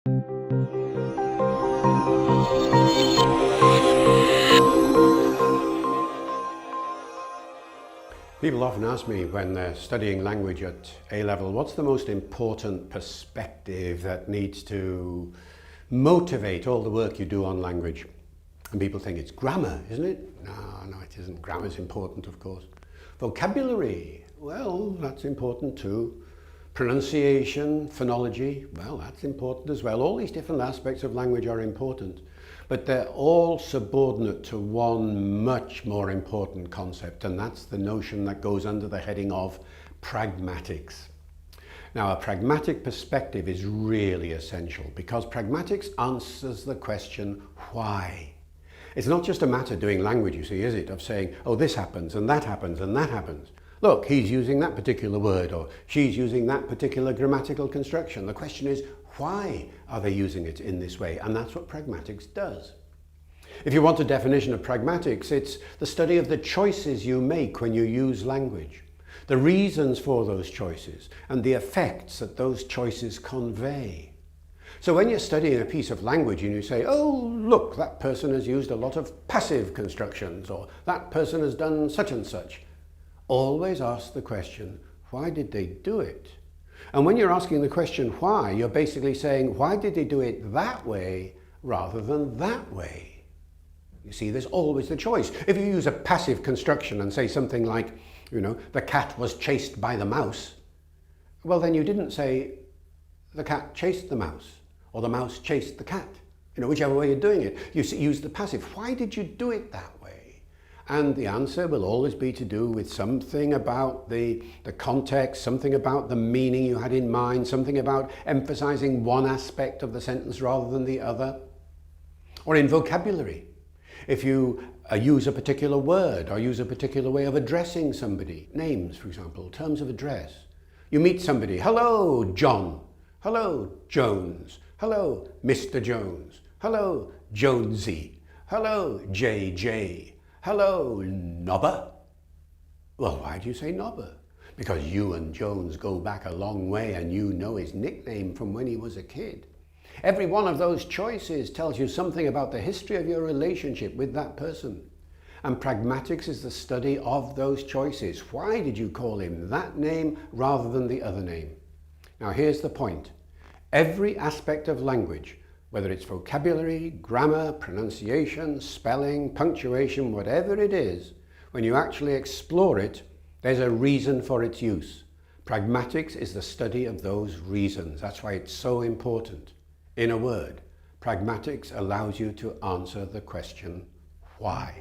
People often ask me when they're studying language at A-level, what's the most important perspective that needs to motivate all the work you do on language? And people think it's grammar, isn't it? No, it isn't. Grammar's important, of course. Vocabulary, well, that's important too. Pronunciation, phonology, well, that's important as well. All these different aspects of language are important, but they're all subordinate to one much more important concept, and that's the notion that goes under the heading of pragmatics. Now, a pragmatic perspective is really essential because pragmatics answers the question, why? It's not just a matter doing language, you see, is it? Of saying, oh, this happens and that happens and that happens. Look, he's using that particular word or she's using that particular grammatical construction. The question is, why are they using it in this way? And that's what pragmatics does. If you want a definition of pragmatics, it's the study of the choices you make when you use language, the reasons for those choices, and the effects that those choices convey. So when you're studying a piece of language and you say, oh, look, that person has used a lot of passive constructions, or that person has done such and such, always ask the question, why did they do it? And when you're asking the question why, you're basically saying, why did they do it that way rather than that way? You see, there's always the choice. If you use a passive construction and say something like, the cat was chased by the mouse, well, then you didn't say the cat chased the mouse or the mouse chased the cat. Whichever way you're doing it, you use the passive. Why did you do it that way? And the answer will always be to do with something about the context, something about the meaning you had in mind, something about emphasizing one aspect of the sentence rather than the other. Or in vocabulary, if you use a particular word or use a particular way of addressing somebody, names, for example, terms of address. You meet somebody, hello, John, hello, Jones, hello, Mr. Jones, hello, Jonesy, hello, JJ. Hello, Nobber. Well, why do you say Nobber? Because you and Jones go back a long way and you know his nickname from when he was a kid. Every one of those choices tells you something about the history of your relationship with that person. And pragmatics is the study of those choices. Why did you call him that name rather than the other name? Now here's the point. Every aspect of language, whether it's vocabulary, grammar, pronunciation, spelling, punctuation, whatever it is, when you actually explore it, there's a reason for its use. Pragmatics is the study of those reasons. That's why it's so important. In a word, pragmatics allows you to answer the question, why?